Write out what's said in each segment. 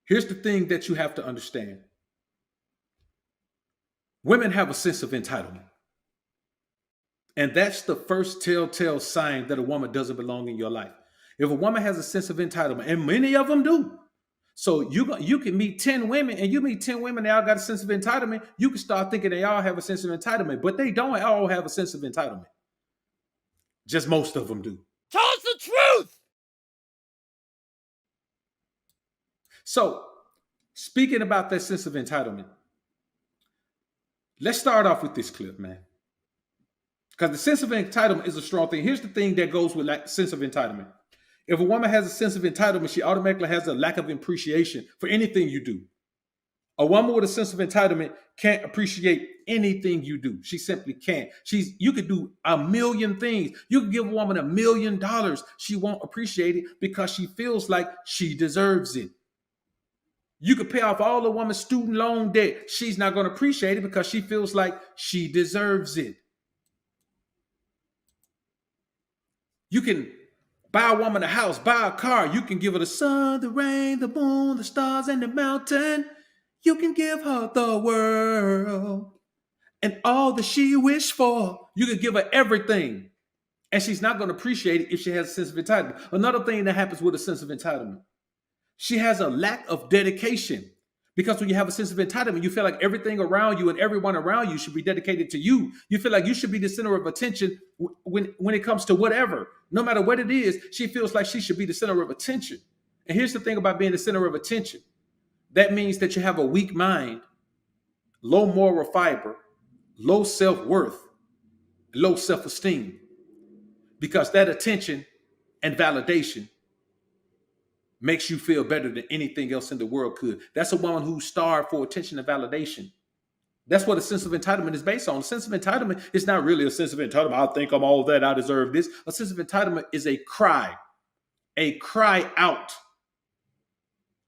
Here's the thing that you have to understand. Women have a sense of entitlement. And that's the first telltale sign that a woman doesn't belong in your life. If a woman has a sense of entitlement, and many of them do, so you can meet 10 women, and you meet 10 women, they all got a sense of entitlement. You can start thinking they all have a sense of entitlement, but they don't all have a sense of entitlement. Just most of them do. Tell us the truth! So, speaking about that sense of entitlement, let's start off with this clip, man. Because the sense of entitlement is a strong thing. Here's the thing that goes with sense of entitlement. If a woman has a sense of entitlement, she automatically has a lack of appreciation for anything you do. A woman with a sense of entitlement can't appreciate anything you do. She simply can't. You could do a million things. You could give a woman $1 million. She won't appreciate it because she feels like she deserves it. You could pay off all the woman's student loan debt. She's not going to appreciate it because she feels like she deserves it. You can buy a woman a house, buy a car. You can give her the sun, the rain, the moon, the stars, and the mountain. You can give her the world and all that she wished for. You can give her everything. And she's not going to appreciate it if she has a sense of entitlement. Another thing that happens with a sense of entitlement, she has a lack of dedication. Because when you have a sense of entitlement, you feel like everything around you and everyone around you should be dedicated to you. You feel like you should be the center of attention when it comes to whatever. No matter what it is, she feels like she should be the center of attention. And here's the thing about being the center of attention. That means that you have a weak mind, low moral fiber, low self-worth, low self-esteem. Because that attention and validation makes you feel better than anything else in the world could. That's a woman who's starved for attention and validation. That's what a sense of entitlement is based on. A sense of entitlement is not really a sense of entitlement. I think I'm all that. I deserve this. A sense of entitlement is a cry out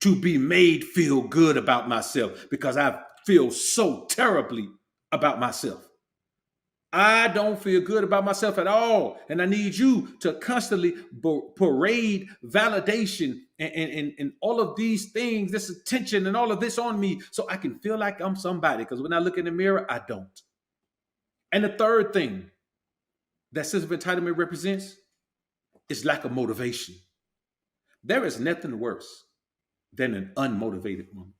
to be made feel good about myself because I feel so terribly about myself. I don't feel good about myself at all. And I need you to constantly parade validation and all of these things, this attention and all of this on me so I can feel like I'm somebody. Because when I look in the mirror, I don't. And the third thing that sense of entitlement represents is lack of motivation. There is nothing worse than an unmotivated woman.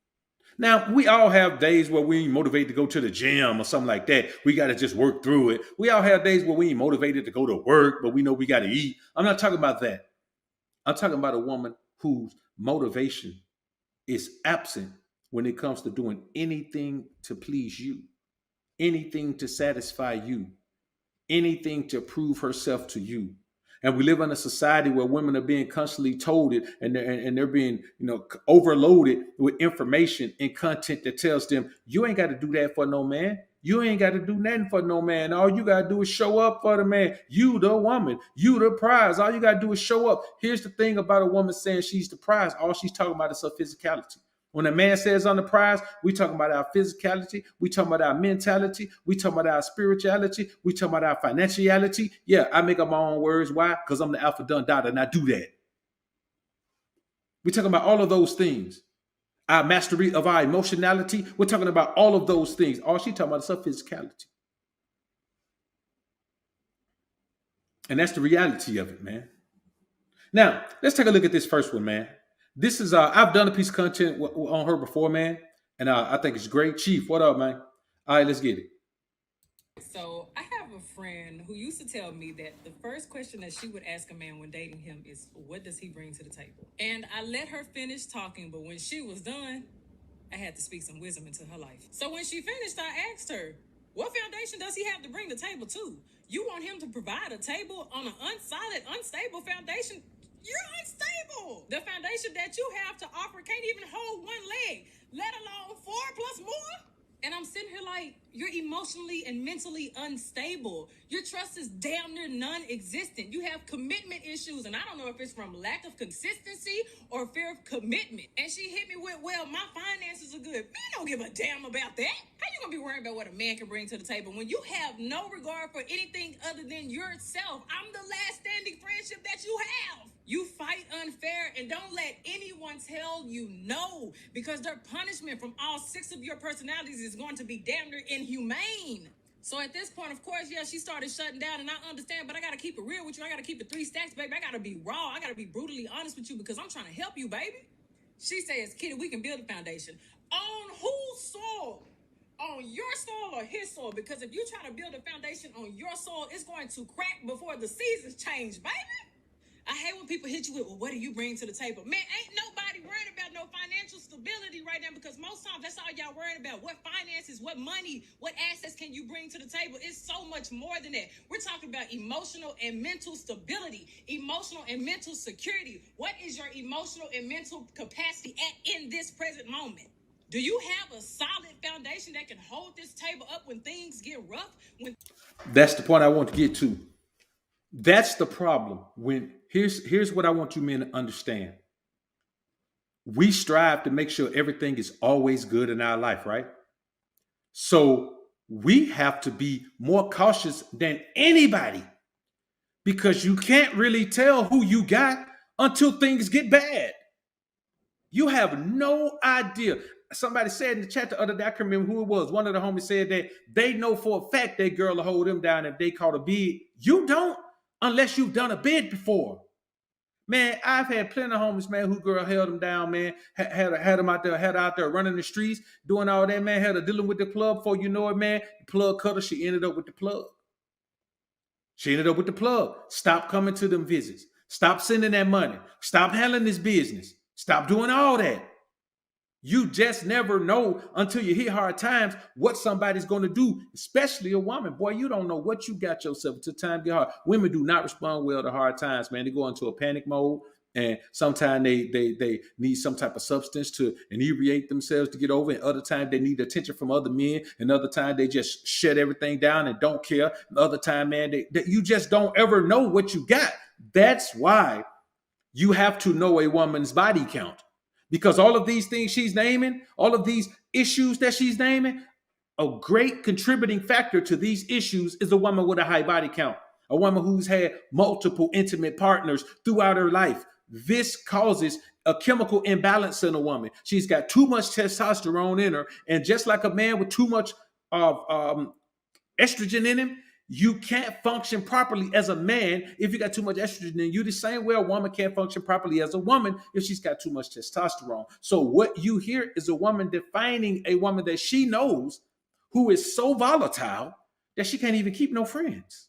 Now, we all have days where we ain't motivated to go to the gym or something like that. We got to just work through it. We all have days where we ain't motivated to go to work, but we know we got to eat. I'm not talking about that. I'm talking about a woman whose motivation is absent when it comes to doing anything to please you, anything to satisfy you, anything to prove herself to you. And we live in a society where women are being constantly told it and they're being, overloaded with information and content that tells them, you ain't got to do that for no man. You ain't got to do nothing for no man. All you got to do is show up for the man. You the woman. You the prize. All you got to do is show up. Here's the thing about a woman saying she's the prize. All she's talking about is her physicality. When a man says on the prize, we talking about our physicality, we talking about our mentality, we talking about our spirituality, we talking about our financiality. Yeah, I make up my own words. Why? Because I'm the alpha done daughter and I do that. We're talking about all of those things. Our mastery of our emotionality, we're talking about all of those things. All she talking about is her physicality. And that's the reality of it, man. Now, let's take a look at this first one, man. This is I've done a piece of content on her before, man, and I think it's great. Chief, what up, man? All right, let's get it. So I have a friend who used to tell me that the first question that she would ask a man when dating him is, what does he bring to the table? And I let her finish talking, but when she was done, I had to speak some wisdom into her life. So when she finished, I asked her, what foundation does he have to bring the table to? You want him to provide a table on an unsolid, unstable foundation? You're unstable. The foundation that you have to offer can't even hold one leg, let alone 4 plus more. And I'm sitting here like, you're emotionally and mentally unstable. Your trust is damn near non-existent. You have commitment issues, and I don't know if it's from lack of consistency or fear of commitment. And she hit me with, well, my finances are good. Man, don't give a damn about that. How you gonna be worried about what a man can bring to the table when you have no regard for anything other than yourself? I'm the last standing friendship that you have. You fight unfair and don't let anyone tell you no, because their punishment from all 6 of your personalities is going to be damn near inhumane. So at this point, of course, yeah, she started shutting down, and I understand, but I gotta keep it real with you. I gotta keep it 3 stacks, baby. I gotta be raw. I gotta be brutally honest with you because I'm trying to help you, baby. She says, Kitty, we can build a foundation. On whose soil? On your soil or his soil? Because if you try to build a foundation on your soil, it's going to crack before the seasons change, baby. I hate when people hit you with, well, what do you bring to the table? Man, ain't nobody worried about no financial stability right now, because most times that's all y'all worried about. What finances, what money, what assets can you bring to the table? It's so much more than that. We're talking about emotional and mental stability, emotional and mental security. What is your emotional and mental capacity in this present moment? Do you have a solid foundation that can hold this table up when things get rough? That's the point I want to get to. That's the problem. When here's what I want you men to understand. We strive to make sure everything is always good in our life, right? So we have to be more cautious than anybody, because you can't really tell who you got until things get bad. You have no idea. Somebody said in the chat the other day, I can't remember who it was. One of the homies said that they know for a fact that girl will hold them down if they caught a bid. You don't, unless you've done a bid before. Man, I've had plenty of homies, man, who girl held them down, man, had them out there, had her out there running the streets, doing all that, man, had her dealing with the plug before you know it, man. The plug cut her, she ended up with the plug. She ended up with the plug. Stop coming to them visits. Stop sending that money. Stop handling this business. Stop doing all that. You just never know until you hit hard times what somebody's going to do, especially a woman. Boy, you don't know what you got yourself until time get hard. Women do not respond well to hard times, man. They go into a panic mode, and sometimes they need some type of substance to inebriate themselves to get over. And other times they need attention from other men. And other time they just shut everything down and don't care. Other time, man, you just don't ever know what you got. That's why you have to know a woman's body count. Because all of these things she's naming, all of these issues that she's naming, a great contributing factor to these issues is a woman with a high body count, a woman who's had multiple intimate partners throughout her life. This causes a chemical imbalance in a woman. She's got too much testosterone in her, and just like a man with too much of estrogen in him, you can't function properly as a man if you got too much estrogen in you, the same way a woman can't function properly as a woman if she's got too much testosterone. So what you hear is a woman defining a woman that she knows who is so volatile that she can't even keep no friends.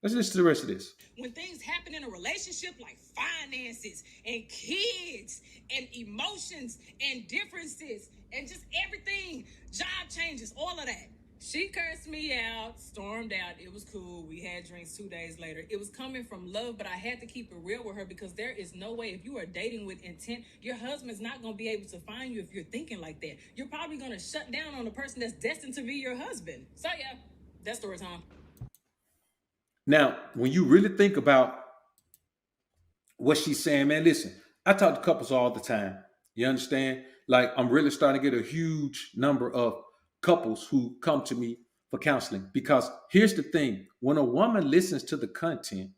Let's listen to the rest of this. When things happen in a relationship, like finances and kids and emotions and differences and just everything, job changes, all of that. She cursed me out, stormed out. It was cool. We had drinks 2 days later. It was coming from love, but I had to keep it real with her, because there is no way, if you are dating with intent, your husband's not going to be able to find you if you're thinking like that. You're probably going to shut down on the person that's destined to be your husband. So yeah, that's story time. Now, when you really think about what she's saying, man, listen, I talk to couples all the time. You understand? Like, I'm really starting to get a huge number of couples who come to me for counseling, because here's the thing. When a woman listens to the content,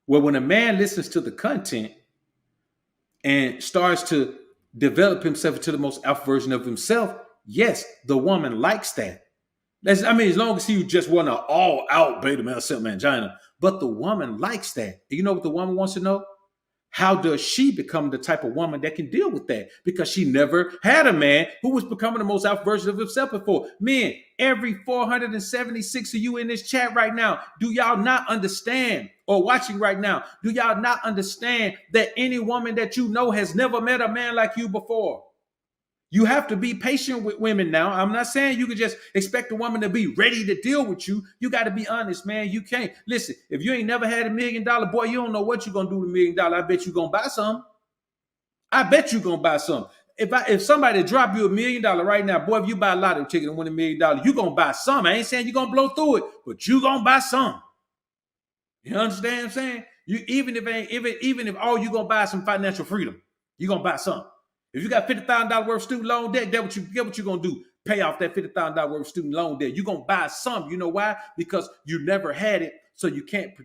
well, when a man listens to the content and starts to develop himself into the most alpha version of himself, yes, the woman likes that. As long as he just want an all-out beta male set mangina, but the woman likes that. You know what the woman wants to know? How does she become the type of woman that can deal with that? Because she never had a man who was becoming the most alpha version of himself before. Men, every 476 of you in this chat right now, do y'all not understand, or watching right now, do y'all not understand that any woman that you know has never met a man like you before? You have to be patient with women now. I'm not saying you can just expect a woman to be ready to deal with you. You got to be honest, man. You can't. Listen, if you ain't never had $1 million, boy, you don't know what you're going to do with $1 million. I bet you're going to buy some. I bet you're going to buy some. If somebody drop you $1 million right now, boy, if you buy a lottery ticket and win $1 million, you're going to buy some. I ain't saying you're going to blow through it, but you're going to buy some. You understand what I'm saying? Even if all you're going to buy is some financial freedom, you're going to buy some. If you got $50,000 worth of student loan debt, get what you're going to do. Pay off that $50,000 worth of student loan debt. You're going to buy some. You know why? Because you never had it. So you can't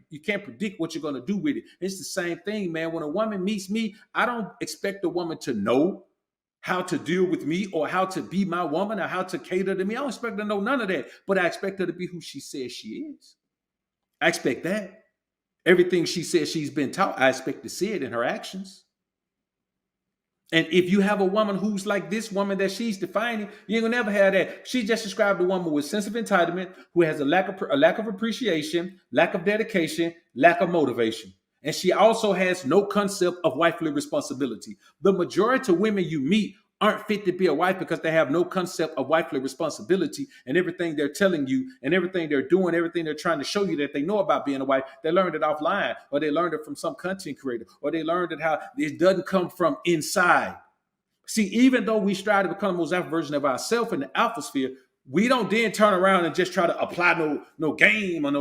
predict what you're going to do with it. It's the same thing, man. When a woman meets me, I don't expect a woman to know how to deal with me or how to be my woman or how to cater to me. I don't expect her to know none of that, but I expect her to be who she says she is. I expect that. Everything she says she's been taught, I expect to see it in her actions. And if you have a woman who's like this woman that she's defining, you ain't gonna never have that. She just described a woman with sense of entitlement, who has a lack of appreciation, lack of dedication, lack of motivation. And she also has no concept of wifely responsibility. The majority of women you meet aren't fit to be a wife because they have no concept of wifely responsibility, and everything they're telling you and everything they're doing, everything they're trying to show you that they know about being a wife, they learned it offline, or they learned it from some content creator, or they learned it how it doesn't come from inside. See, even though we strive to become the most alpha version of ourselves in the alpha sphere, we don't then turn around and just try to apply no game or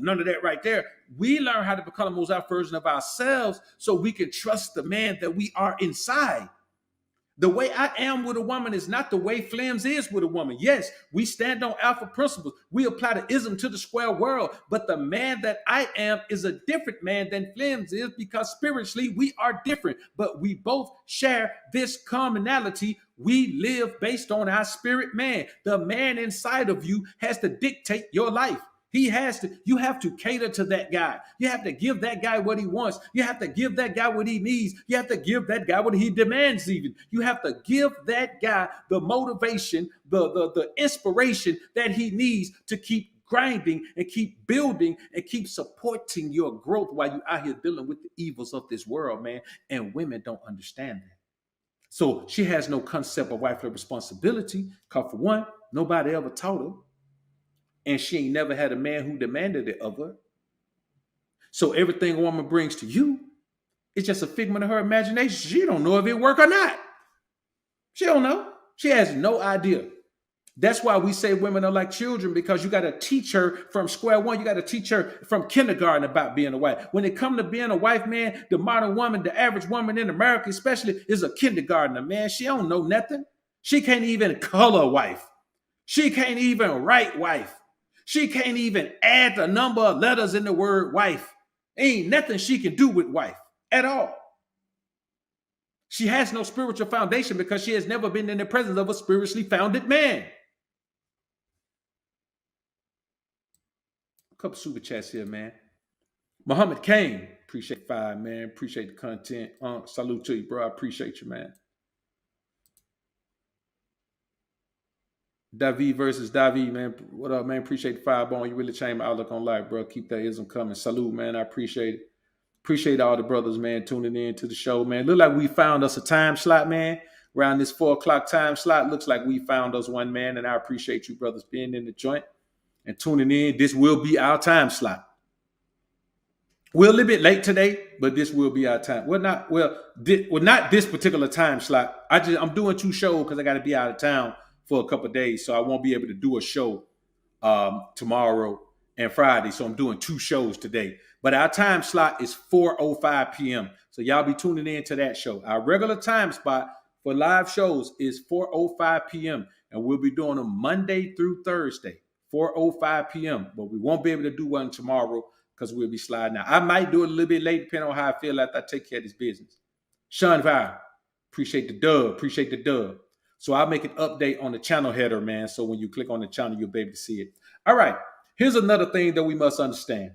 none of that right there. We learn how to become the most alpha version of ourselves so we can trust the man that we are inside. The way I am with a woman is not the way Flames is with a woman. Yes, we stand on alpha principles. We apply the ism to the square world. But the man that I am is a different man than Flames is, because spiritually we are different. But we both share this commonality. We live based on our spirit man. The man inside of you has to dictate your life. He has to, you have to cater to that guy. You have to give that guy what he wants. You have to give that guy what he needs. You have to give that guy what he demands even. You have to give that guy the motivation, the inspiration that he needs to keep grinding and keep building and keep supporting your growth while you're out here dealing with the evils of this world, man. And women don't understand that. So she has no concept of wifely responsibility, because for one, nobody ever taught her. And she ain't never had a man who demanded it of her. So everything a woman brings to you is just a figment of her imagination. She don't know if it work or not. She don't know. She has no idea. That's why we say women are like children, because you got to teach her from square one. You got to teach her from kindergarten about being a wife. When it comes to being a wife, man, the modern woman, the average woman in America especially, is a kindergartner, man. She don't know nothing. She can't even color wife. She can't even write wife. She can't even add the number of letters in the word wife. Ain't nothing she can do with wife at all. She has no spiritual foundation because she has never been in the presence of a spiritually founded man. A couple super chats here, man. Muhammad Kane, appreciate 5, man. Appreciate the content. Salute to you, bro. I appreciate you, man. Davi versus Davi, man. What up, man? Appreciate the 5 bone. You really changed my outlook on life, bro. Keep that ism coming. Salute, man. I appreciate it. Appreciate all the brothers, man, tuning in to the show, man. Look like we found us a time slot, man. Around this 4 o'clock time slot. Looks like we found us one, man. And I appreciate you brothers being in the joint and tuning in. This will be our time slot. We're a little bit late today, but this will be our time. Not this particular time slot. I'm doing 2 shows because I got to be out of town for a couple of days, so I won't be able to do a show tomorrow and Friday. So I'm doing 2 shows today. But our time slot is 4:05 p.m. So y'all be tuning in to that show. Our regular time spot for live shows is 4:05 p.m. and we'll be doing them Monday through Thursday, 4:05 p.m. But we won't be able to do one tomorrow because we'll be sliding out. I might do it a little bit late, depending on how I feel after I take care of this business. Sean Vire, appreciate the dub. So I'll make an update on the channel header, man. So when you click on the channel, you'll be able to see it. All right. Here's another thing that we must understand.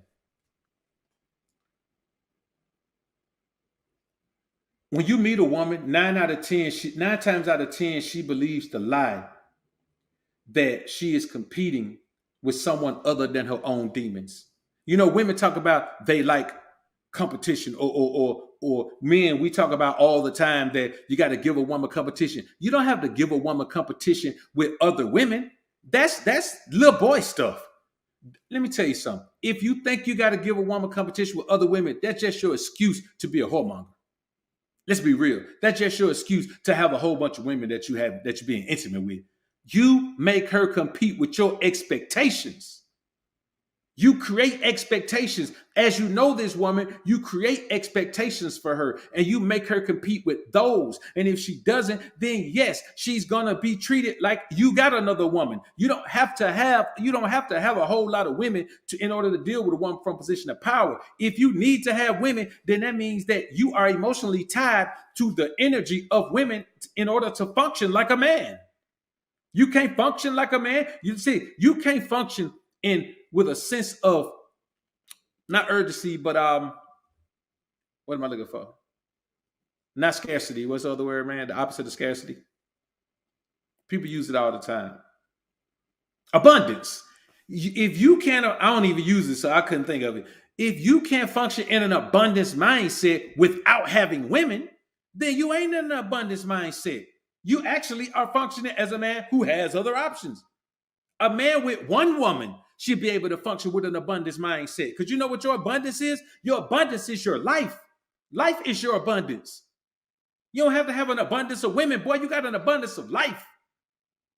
When you meet a woman, 9 times out of 10, she believes the lie that she is competing with someone other than her own demons. You know, women talk about they like competition, or men, we talk about all the time that you got to give a woman competition. You don't have to give a woman competition with other women. That's little boy stuff. Let me tell you something. If you think you got to give a woman competition with other women, that's just your excuse to be a whoremonger. Let's be real. That's just your excuse to have a whole bunch of women that you're being intimate with. You make her compete with your expectations. You create expectations. As you know this woman, you create expectations for her and you make her compete with those. And if she doesn't, then yes, she's gonna be treated like you got another woman. You don't have to have a whole lot of women in order to deal with a woman from a position of power. If you need to have women, then that means that you are emotionally tied to the energy of women in order to function like a man. You can't function like a man. You see, you can't function in with a sense of not urgency, but what am I looking for? Not scarcity. What's the other word, man? The opposite of scarcity. People use it all the time. Abundance. If you can't, I don't even use it, so I couldn't think of it. If you can't function in an abundance mindset without having women, then you ain't in an abundance mindset. You actually are functioning as a man who has other options. A man with one woman should be able to function with an abundance mindset. Because you know what your abundance is? Your abundance is your life. Life is your abundance. You don't have to have an abundance of women, boy. You got an abundance of life.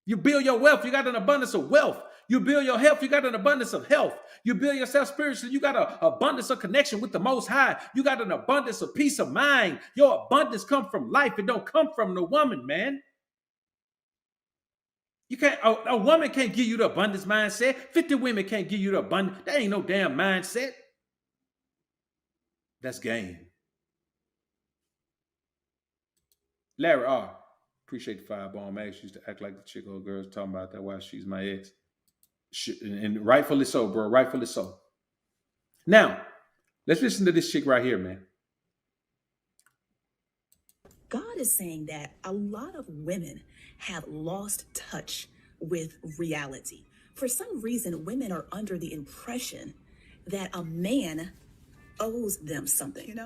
You build your wealth, you got an abundance of wealth. You build your health, you got an abundance of health. You build yourself spiritually, you got an abundance of connection with the Most High. You got an abundance of peace of mind. Your abundance come from life. It don't come from the woman, man. You can't. A woman can't give you the abundance mindset. 50 women can't give you the abundance. That ain't no damn mindset. That's game. Larry R. Appreciate the firebomb. Man, she used to act like the chick old girl's talking about that. Why she's my ex. And rightfully so, bro. Rightfully so. Now, let's listen to this chick right here, man. God is saying that a lot of women have lost touch with reality. For some reason, women are under the impression that a man owes them something,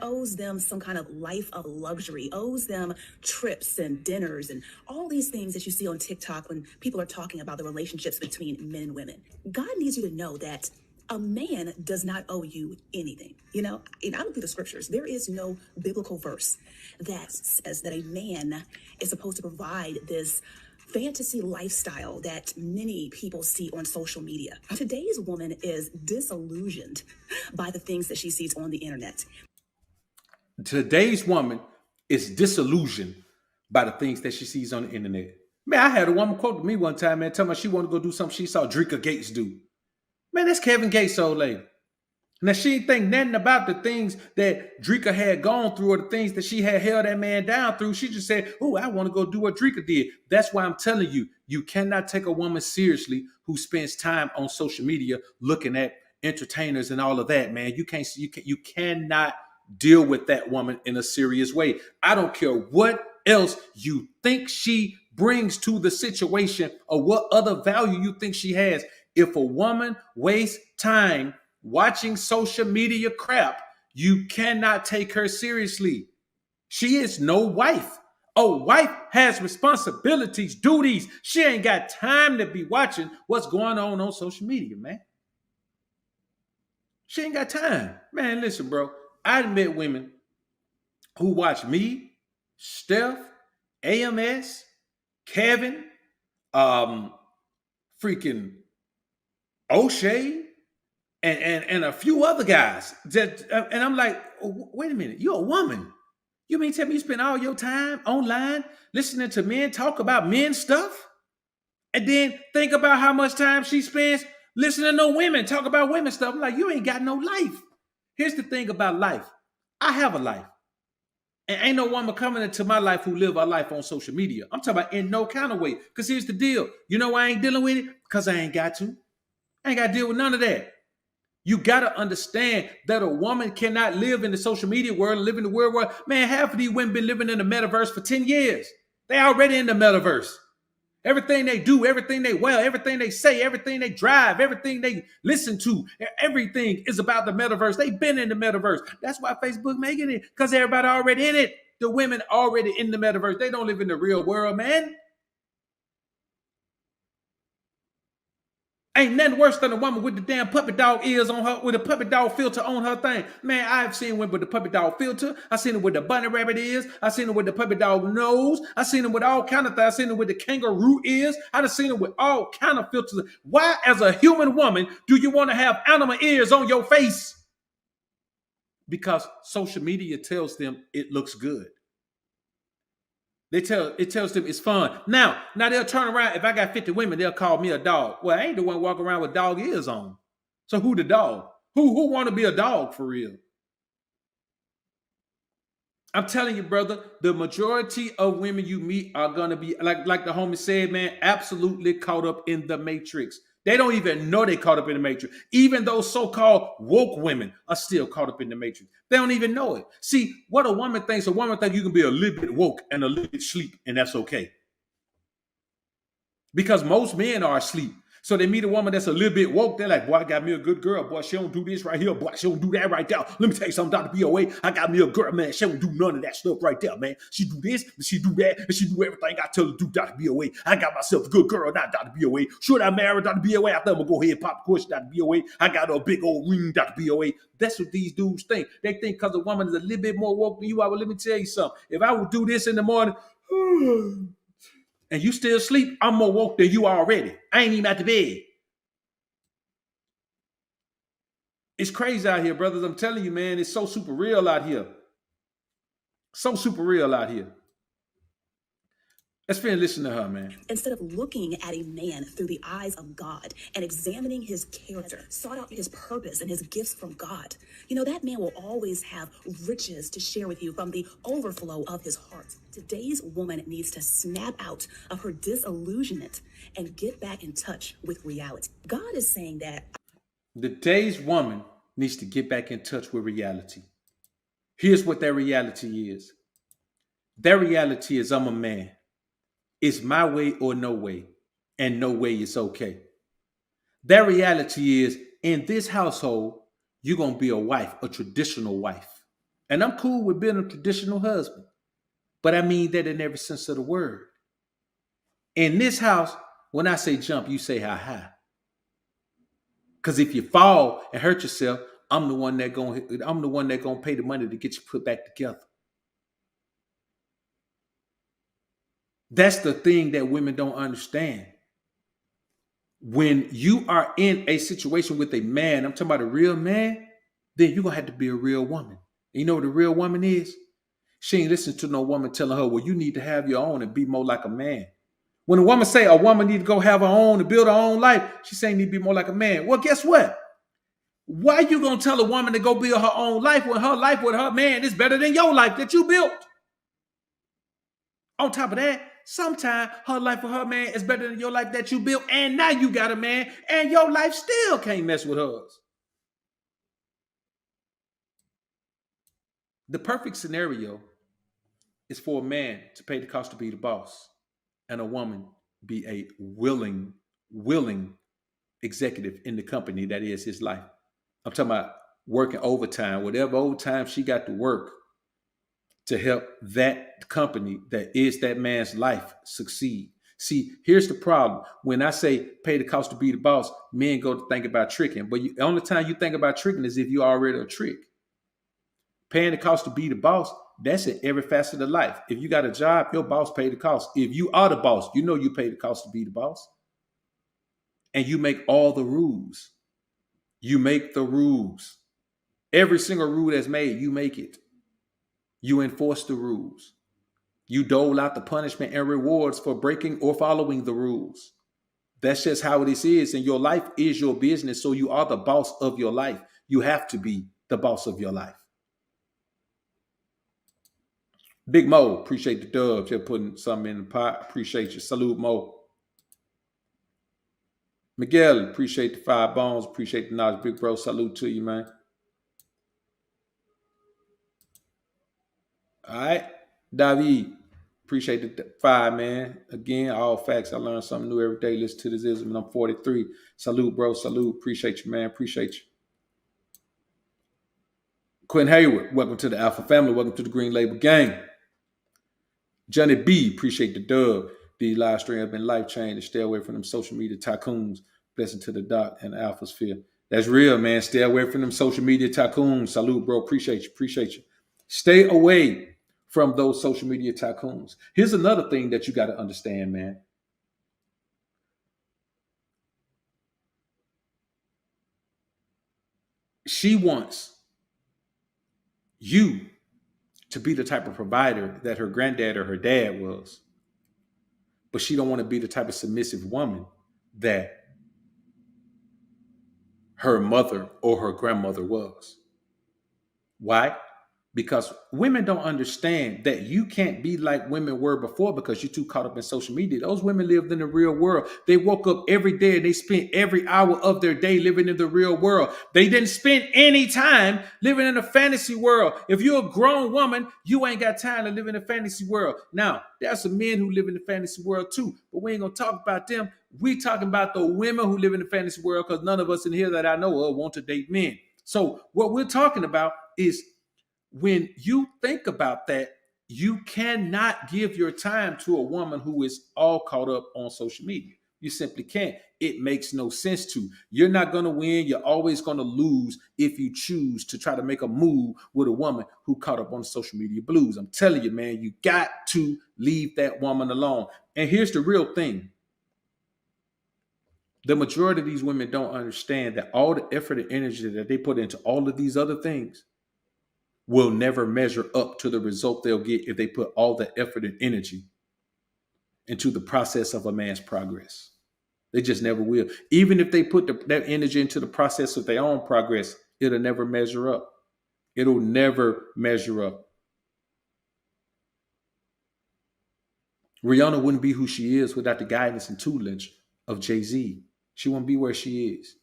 owes them some kind of life of luxury, owes them trips and dinners and all these things that you see on TikTok when people are talking about the relationships between men and women. God needs you to know that a man does not owe you anything. And I look through the scriptures. There is no biblical verse that says that a man is supposed to provide this fantasy lifestyle that many people see on social media. Today's woman is disillusioned by the things that she sees on the internet. Today's woman is disillusioned by the things that she sees on the internet. Man, I had a woman quote me one time, man, tell me she wanted to go do something she saw Drika Gates do. Man, that's Kevin Gates' old lady. Now, she didn't think nothing about the things that Drika had gone through or the things that she had held that man down through. She just said, oh, I want to go do what Drika did. That's why I'm telling you, you cannot take a woman seriously who spends time on social media looking at entertainers and all of that, man. You cannot deal with that woman in a serious way. I don't care what else you think she brings to the situation or what other value you think she has. If a woman wastes time watching social media crap, you cannot take her seriously. She is no wife. A wife has responsibilities, duties. She ain't got time to be watching what's going on social media, man. She ain't got time. Man, listen, bro. I met women who watch me, Steph, AMS, Kevin, freaking O'Shea, and a few other guys. And I'm like, wait a minute, you're a woman. You mean tell me you spend all your time online listening to men talk about men stuff? And then think about how much time she spends listening to women talk about women stuff. I'm like, you ain't got no life. Here's the thing about life. I have a life. And ain't no woman coming into my life who live her life on social media. I'm talking about in no kind of way. Because here's the deal. You know why I ain't dealing with it? Because I ain't got to. I ain't got to deal with none of that. You got to understand that a woman cannot live in the social media world, live in the world where, man, half of these women been living in the metaverse for 10 years. They already in the metaverse. Everything they do, everything they wear, everything they say, everything they drive, everything they listen to, everything is about the metaverse. They've been in the metaverse. That's why Facebook making it, because everybody already in it. The women already in the metaverse. They don't live in the real world, man. Ain't nothing worse than a woman with the damn puppy dog ears on her, with a puppy dog filter on her thing. Man, I've seen women with the puppy dog filter. I've seen it with the bunny rabbit ears. I've seen it with the puppy dog nose. I've seen it with all kind of things. I've seen it with the kangaroo ears. I've seen it with all kind of filters. Why, as a human woman, do you want to have animal ears on your face? Because social media tells them it looks good. It tells them it's fun. Now they'll turn around. If I got 50 women, they'll call me a dog. Well, I ain't the one walking around with dog ears on. So who the dog? Who want to be a dog for real? I'm telling you, brother, the majority of women you meet are gonna be like the homie said, man, absolutely caught up in the matrix. They don't even know they caught up in the matrix. Even those so-called woke women are still caught up in the matrix. They don't even know it. See, what a woman thinks you can be a little bit woke and a little bit sleep, and that's okay. Because most men are asleep. So they meet a woman that's a little bit woke. They're like, boy, I got me a good girl. Boy, she don't do this right here. Boy, she don't do that right there. Let me tell you something, Dr. BOA. I got me a girl, man. She don't do none of that stuff right there, man. She do this, she do that, and she do everything I tell her to do, Dr. BOA. I got myself a good girl, not Dr. BOA. Should I marry Dr. BOA? I think I'm going to go ahead and pop the question, Dr. BOA. I got her a big old ring, Dr. BOA. That's what these dudes think. They think because a woman is a little bit more woke than you are. Well, let me tell you something. If I would do this in the morning, and you still sleep, I'm more woke than you already. I ain't even at the bed. It's crazy out here, brothers. I'm telling you, man, it's so super real out here. So super real out here. Let's finish listening to her, man. Instead of looking at a man through the eyes of God and examining his character, sought out his purpose and his gifts from God, you know, that man will always have riches to share with you from the overflow of his heart. Today's woman needs to snap out of her disillusionment and get back in touch with reality. God is saying that today's woman needs to get back in touch with reality. Here's what that reality is. That reality is I'm a man. It's my way or no way, and no way is okay. That reality is in this household, you're going to be a wife, a traditional wife. And I'm cool with being a traditional husband, but I mean that in every sense of the word. In this house, when I say jump, you say how high. Because if you fall and hurt yourself, I'm the one that gonna pay the money to get you put back together. That's the thing that women don't understand. When you are in a situation with a man, I'm talking about a real man, then you're going to have to be a real woman. And you know what a real woman is? She ain't listening to no woman telling her, well, you need to have your own and be more like a man. When a woman say a woman need to go have her own and build her own life, she's saying need to be more like a man. Well, guess what? Why are you going to tell a woman to go build her own life when her life with her man is better than your life that you built? On top of that, sometimes her life with her man is better than your life that you built, and now you got a man, and your life still can't mess with hers. The perfect scenario is for a man to pay the cost to be the boss, and a woman be a willing executive in the company that is his life. I'm talking about working overtime, whatever overtime she got to work to help that company that is that man's life succeed. See, here's the problem. When I say pay the cost to be the boss, men go to think about tricking. But the only time you think about tricking is if you already a trick. Paying the cost to be the boss, that's in every facet of life. If you got a job, your boss pay the cost. If you are the boss, you know you pay the cost to be the boss. And you make all the rules. You make the rules. Every single rule that's made, you make it. You enforce the rules. You dole out the punishment and rewards for breaking or following the rules. That's just how this is. And your life is your business. So you are the boss of your life. You have to be the boss of your life. Big Mo, appreciate the dubs. You're putting something in the pot. Appreciate you. Salute, Mo. Miguel, appreciate the 5 bones. Appreciate the knowledge. Big bro, salute to you, man. All right. David, appreciate the 5, man. Again, all facts. I learn something new every day. Listen to Disillusionment. I'm 43. Salute, bro. Salute. Appreciate you, man. Appreciate you. Quentin Hayward, welcome to the Alpha family. Welcome to the Green Label Gang. Johnny B, appreciate the dub. The live stream have been life changing. Stay away from them social media tycoons. Blessing to the Doc and Alpha Sphere. That's real, man. Stay away from them social media tycoons. Salute, bro. Appreciate you. Appreciate you. Stay away from those social media tycoons. Here's another thing that you got to understand, man. She wants you to be the type of provider that her granddad or her dad was, but she don't want to be the type of submissive woman that her mother or her grandmother was. Why? Because women don't understand that you can't be like women were before because you're too caught up in social media. Those women lived in the real world. They woke up every day and they spent every hour of their day living in the real world. They didn't spend any time living in a fantasy world. If you're a grown woman, you ain't got time to live in a fantasy world. Now, there's some men who live in the fantasy world too, but we ain't gonna talk about them. We talking about the women who live in the fantasy world because none of us in here that I know of want to date men. So what we're talking about is when you think about that, you cannot give your time to a woman who is all caught up on social media. You simply can't. It makes no sense to. You're not going to win. You're always going to lose if you choose to try to make a move with a woman who caught up on social media blues. I'm telling you, man, you got to leave that woman alone. And here's the real thing. The majority of these women don't understand that all the effort and energy that they put into all of these other things will never measure up to the result they'll get if they put all the effort and energy into the process of a man's progress. They just never will. Even if they put that energy into the process of their own progress, it'll never measure up. It'll never measure up. Rihanna wouldn't be who she is without the guidance and tutelage of Jay-Z. She wouldn't be where she is.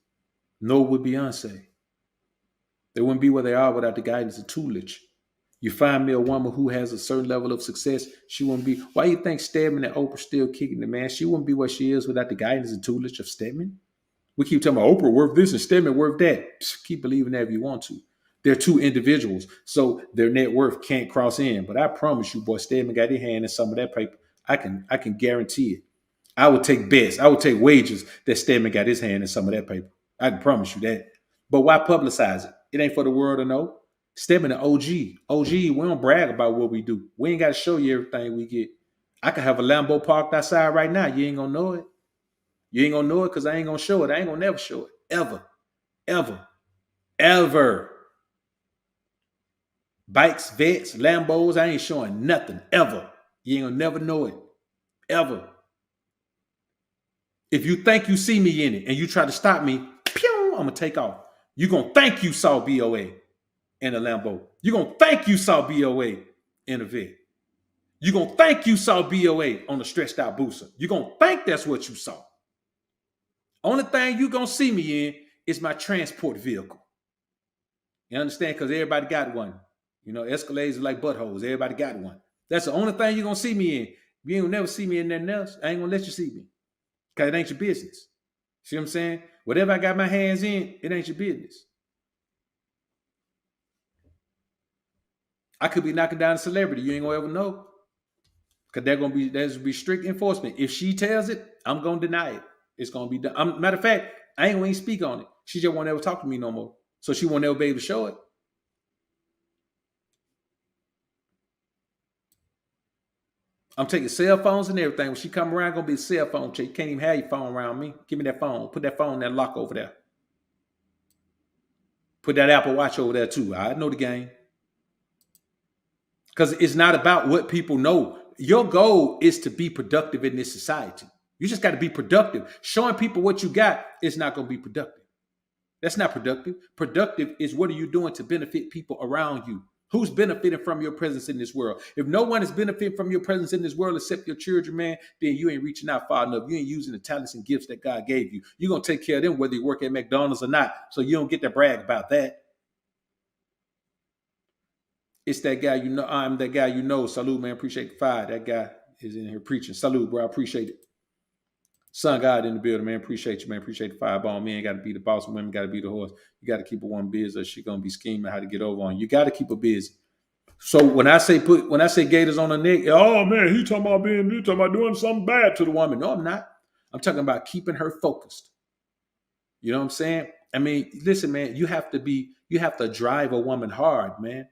Nor would Beyonce. They wouldn't be where they are without the guidance and tutelage. You find me a woman who has a certain level of success, she wouldn't be. Why you think Stedman and Oprah still kicking it, man? She wouldn't be where she is without the guidance and tutelage of Stedman. We keep talking about Oprah worth this and Stedman worth that. Psst, keep believing that if you want to. They're two individuals, so their net worth can't cross in. But I promise you, boy, Stedman got his hand in some of that paper. I can guarantee it. I would take bets. I would take wagers that Stedman got his hand in some of that paper. I can promise you that. But why publicize it? It ain't for the world to know. Stedman an OG. OG, we don't brag about what we do. We ain't got to show you everything we get. I could have a Lambo parked outside right now. You ain't going to know it. You ain't going to know it because I ain't going to show it. I ain't going to never show it. Ever. Ever. Ever. Bikes, vets, Lambos, I ain't showing nothing. Ever. You ain't going to never know it. Ever. If you think you see me in it and you try to stop me, pew, I'm going to take off. You're going to think you saw BOA in a Lambo. You're going to think you saw BOA in a Vic. You're going to think you saw BOA on a stretched out booster. You're going to think that's what you saw. Only thing you're going to see me in is my transport vehicle. You understand? Because everybody got one. You know, Escalades are like buttholes. Everybody got one. That's the only thing you're going to see me in. You ain't going to never see me in nothing else. I ain't going to let you see me. Because it ain't your business. See what I'm saying? Whatever I got my hands in, it ain't your business. I could be knocking down a celebrity. You ain't gonna ever know. Because there's gonna be strict enforcement. If she tells it, I'm gonna deny it. It's gonna be done. Matter of fact, I ain't gonna even speak on it. She just won't ever talk to me no more. So she won't ever be able to show it. I'm taking cell phones and everything. When she come around, gonna be a cell phone check. You can't even have your phone around me. Give me that phone. Put that phone in that lock over there. Put that Apple Watch over there too. I know the game. Because it's not about what people know. Your goal is to be productive in this society. You just got to be productive. Showing people what you got is not going to be productive. That's not productive. Productive is what are you doing to benefit people around you? Who's benefiting from your presence in this world? If no one is benefiting from your presence in this world except your children, man, then you ain't reaching out far enough. You ain't using the talents and gifts that God gave you. You're going to take care of them whether you work at McDonald's or not. So you don't get to brag about that. It's that guy you know. I'm that guy you know. Salute, man. Appreciate the fire. That guy is in here preaching. Salute, bro. I appreciate it. Son God in the building, man. Appreciate you, man. Appreciate the fireball. Men got to be the boss. Women got to be the horse. You got to keep a woman busy or she going to be scheming how to get over on you. You got to keep her busy. So when I say gators on the neck, oh, man, he talking about doing something bad to the woman. No, I'm not. I'm talking about keeping her focused. You know what I'm saying? I mean, listen, man, you have to drive a woman hard, man.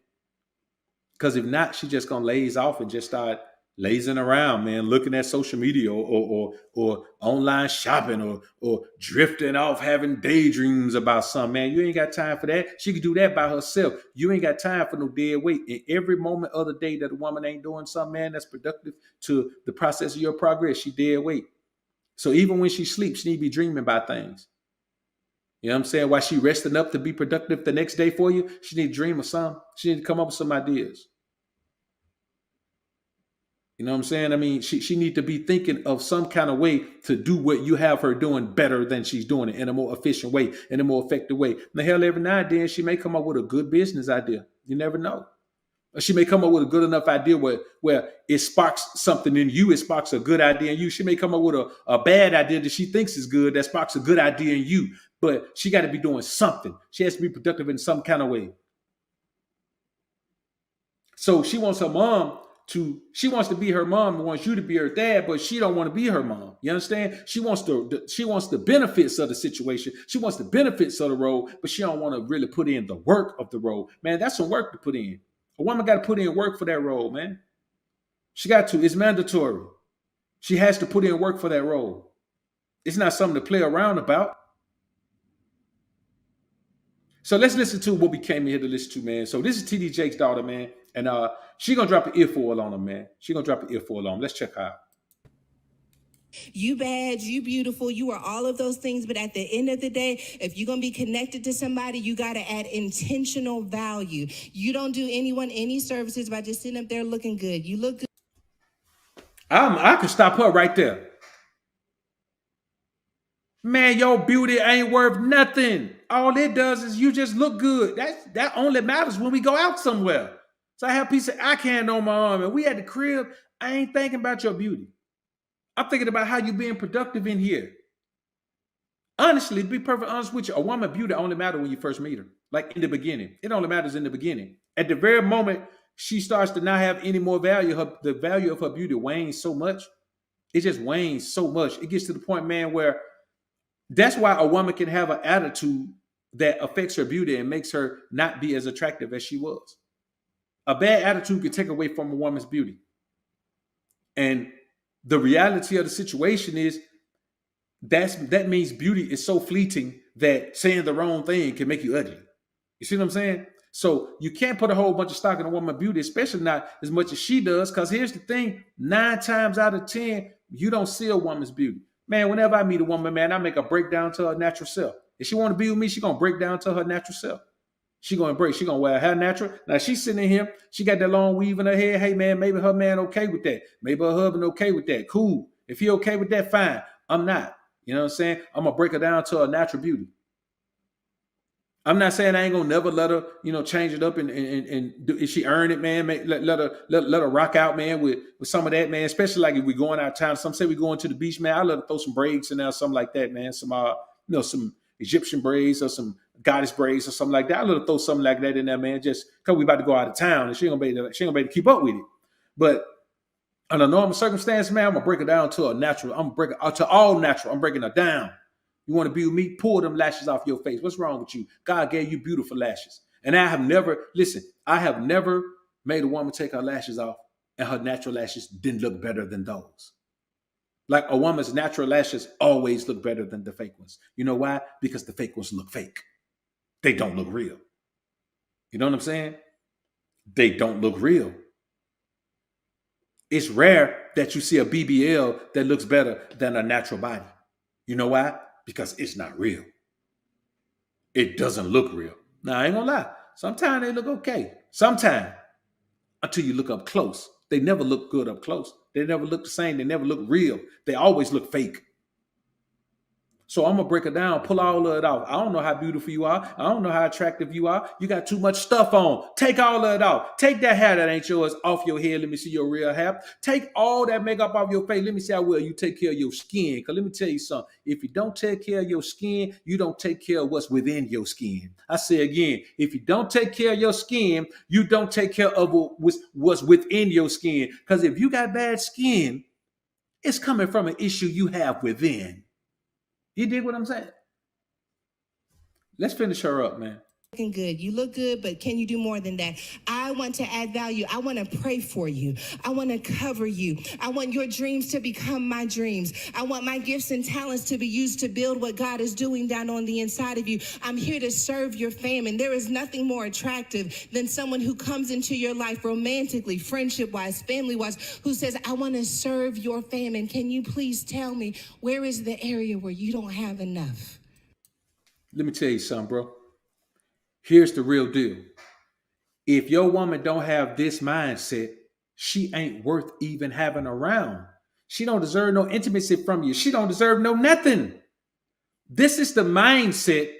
Because if not, she just gonna laze off and just start lazing around, man, looking at social media or online shopping or drifting off, having daydreams about something. Man, you ain't got time for that. She could do that by herself. You ain't got time for no dead weight. And every moment of the day that a woman ain't doing something, man, that's productive to the process of your progress, she dead weight. So even when she sleeps, she need to be dreaming about things. You know what I'm saying? While she resting up to be productive the next day for you, she need to dream of something. She need to come up with some ideas. You know what I'm saying? I mean, she need to be thinking of some kind of way to do what you have her doing better than she's doing it in a more efficient way, in a more effective way. The hell, every now and then she may come up with a good business idea. You never know. Or she may come up with a good enough idea where it sparks something in you. It sparks a good idea in you. She may come up with a bad idea that she thinks is good that sparks a good idea in you. But she got to be doing something. She has to be productive in some kind of way. So she wants her mom she wants to be her mom and wants you to be her dad, but she don't want to be her mom. You understand? She wants the benefits of the situation. She wants the benefits of the role, but she don't want to really put in the work of the role. Man, that's some work to put in. A woman got to put in work for that role, man. She got to. It's mandatory. She has to put in work for that role. It's not something to play around about. So let's listen to what we came here to listen to, man. So this is TD Jake's daughter, man. And she gonna drop an earful on him, man. She gonna drop an earful on him. Let's check her out. You bad, you beautiful, you are all of those things. But at the end of the day, if you're going to be connected to somebody, you got to add intentional value. You don't do anyone any services by just sitting up there looking good. You look good. I can stop her right there. Man, your beauty ain't worth nothing. All it does is you just look good. That only matters when we go out somewhere. So I have a piece of eye candy on my arm, and we at the crib. I ain't thinking about your beauty. I'm thinking about how you being productive in here. Honestly, to be perfectly honest with you, a woman beauty only matters when you first meet her. Like in the beginning. It only matters in the beginning. At the very moment she starts to not have any more value, the value of her beauty wanes so much. It just wanes so much. It gets to the point, man, where that's why a woman can have an attitude that affects her beauty and makes her not be as attractive as she was. A bad attitude can take away from a woman's beauty. And the reality of the situation is that means beauty is so fleeting that saying the wrong thing can make you ugly. You see what I'm saying? So you can't put a whole bunch of stock in a woman's beauty, especially not as much as she does. Because here's the thing: 9 times out of 10, you don't see a woman's beauty. Man, whenever I meet a woman, man, I make a breakdown to her natural self. If she want to be with me, she gonna break down to her natural self. She gonna embrace. She gonna wear her natural. Now she's sitting in here. She got that long weave in her hair. Hey man, maybe her man okay with that. Maybe her husband okay with that. Cool. If he okay with that, fine. I'm not. You know what I'm saying? I'm gonna break her down to her natural beauty. I'm not saying I ain't gonna never let her, change it up and do, if she earn it, man, let her rock out, man, with some of that, man. Especially like if we going out of town. Some say we going to the beach, man. I let her throw some braids in there, something like that, man. Some some Egyptian braids or some goddess braids or something like that. I let her throw something like that in there, man. Just because we about to go out of town and she ain't gonna be able to keep up with it. But under normal circumstances, man, I'm gonna break it down to a natural. I'm gonna break it to all natural. I'm breaking it down. You want to be with me? Pull them lashes off your face. What's wrong with you? God gave you beautiful lashes. And I have never made a woman take her lashes off and her natural lashes didn't look better than those. Like a woman's natural lashes always look better than the fake ones. You know why? Because the fake ones look fake. They don't look real. You know what I'm saying? They don't look real. It's rare that you see a BBL that looks better than a natural body. You know why? Because it's not real. It doesn't look real. Now, I ain't gonna lie. Sometimes they look okay. Sometimes, until you look up close. They never look good up close. They never look the same. They never look real. They always look fake. So I'm going to break it down, pull all of it off. I don't know how beautiful you are. I don't know how attractive you are. You got too much stuff on. Take all of it off. Take that hair that ain't yours off your head. Let me see your real hair. Take all that makeup off your face. Let me see how well you take care of your skin. Because let me tell you something. If you don't take care of your skin, you don't take care of what's within your skin. I say again, if you don't take care of your skin, you don't take care of what's within your skin. Because if you got bad skin, it's coming from an issue you have within. You dig what I'm saying? Let's finish her up, man. Looking good. You look good, but can you do more than that? I want to add value. I want to pray for you. I want to cover you. I want your dreams to become my dreams. I want my gifts and talents to be used to build what God is doing down on the inside of you. I'm here to serve your family. There is nothing more attractive than someone who comes into your life romantically, friendship-wise, family-wise, who says, I want to serve your family. Can you please tell me where is the area where you don't have enough? Let me tell you something, bro. Here's the real deal. If your woman don't have this mindset, she ain't worth even having around. She don't deserve no intimacy from you. She don't deserve no nothing. This is the mindset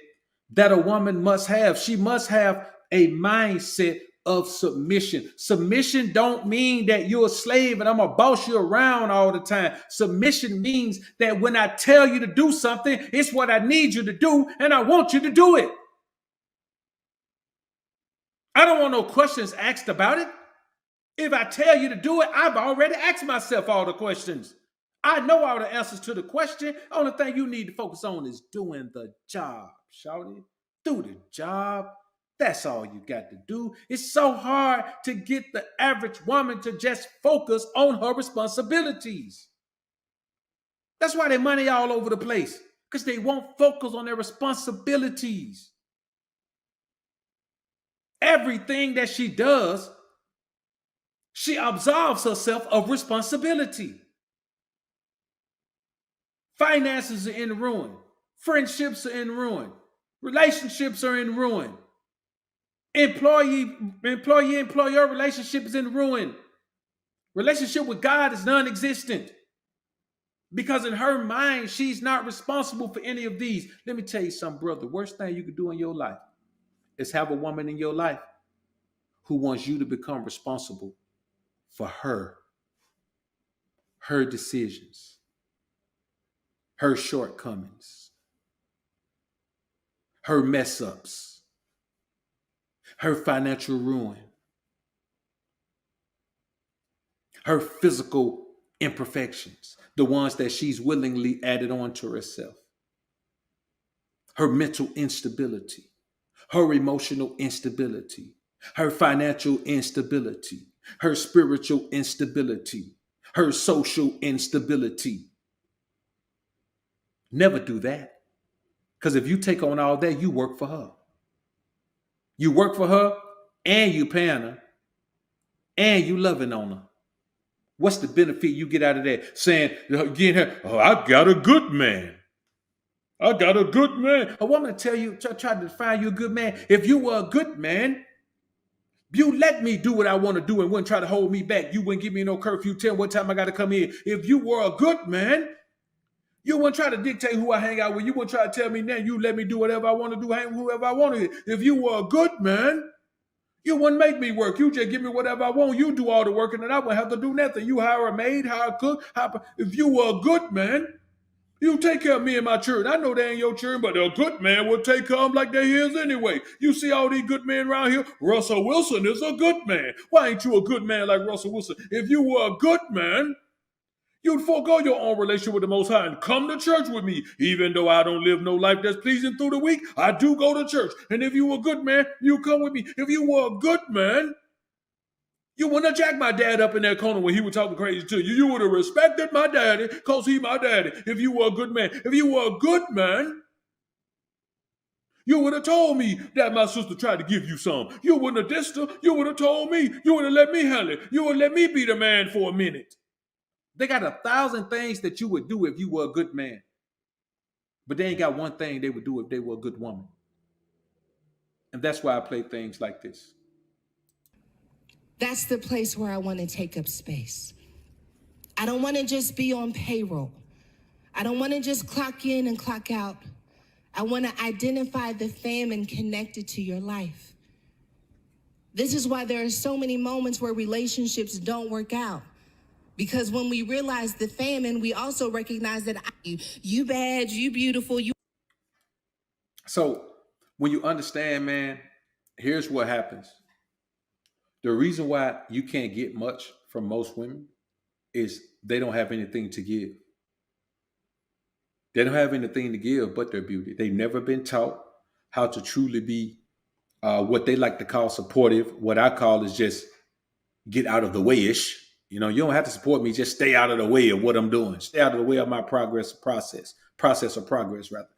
that a woman must have. She must have a mindset of submission. Submission don't mean that you're a slave and I'm gonna boss you around all the time. Submission means that when I tell you to do something, it's what I need you to do and I want you to do it. I don't want no questions asked about it. If I tell you to do it, I've already asked myself all the questions. I know all the answers to the question. Only thing you need to focus on is doing the job, shawty. Do the job. That's all you got to do. It's so hard to get the average woman to just focus on her responsibilities. That's why they money all over the place, because they won't focus on their responsibilities. Everything that she does, she absolves herself of responsibility. Finances are in ruin. Friendships are in ruin. Relationships are in ruin. Employee-employer relationship is in ruin. Relationship with God is non-existent. Because in her mind, she's not responsible for any of these. Let me tell you something, brother. The worst thing you can do in your life is have a woman in your life who wants you to become responsible for her decisions, her shortcomings, her mess ups, her financial ruin, her physical imperfections, the ones that she's willingly added on to herself, her mental instability, her emotional instability, her financial instability, her spiritual instability, her social instability. Never do that. Because if you take on all that, you work for her. You work for her and you paying her and you loving on her. What's the benefit you get out of that? Saying, getting her, oh, I got a good man. I got a good man. A woman tell you, try to define you a good man. If you were a good man, you let me do what I want to do and wouldn't try to hold me back. You wouldn't give me no curfew, tell me what time I got to come in. If you were a good man, you wouldn't try to dictate who I hang out with. You wouldn't try to tell me now. You let me do whatever I want to do, hang with whoever I want to. If you were a good man, you wouldn't make me work. You just give me whatever I want. You do all the work and then I wouldn't have to do nothing. You hire a maid, hire a cook. If you were a good man, you take care of me and my children. I know they ain't your children, but a good man will take care of them like they're his anyway. You see all these good men around here? Russell Wilson is a good man. Why ain't you a good man like Russell Wilson? If you were a good man, you'd forego your own relationship with the Most High and come to church with me. Even though I don't live no life that's pleasing through the week, I do go to church. And if you were a good man, you come with me. If you were a good man, you wouldn't have jacked my dad up in that corner when he was talking crazy to you. You would have respected my daddy because he my daddy if you were a good man. If you were a good man, you would have told me that my sister tried to give you some. You wouldn't have dissed her. You would have told me. You would have let me handle it. You would let me be the man for a minute. They got 1,000 things that you would do if you were a good man. But they ain't got one thing they would do if they were a good woman. And that's why I play things like this. That's the place where I want to take up space. I don't want to just be on payroll. I don't want to just clock in and clock out. I want to identify the famine connected to your life. This is why there are so many moments where relationships don't work out. Because when we realize the famine, we also recognize that you bad, you beautiful, you. So when you understand, man, here's what happens. The reason why you can't get much from most women is they don't have anything to give. They don't have anything to give but their beauty. They've never been taught how to truly be what they like to call supportive. What I call is just get out of the way-ish. You know, you don't have to support me. Just stay out of the way of what I'm doing. Stay out of the way of my process or progress, rather.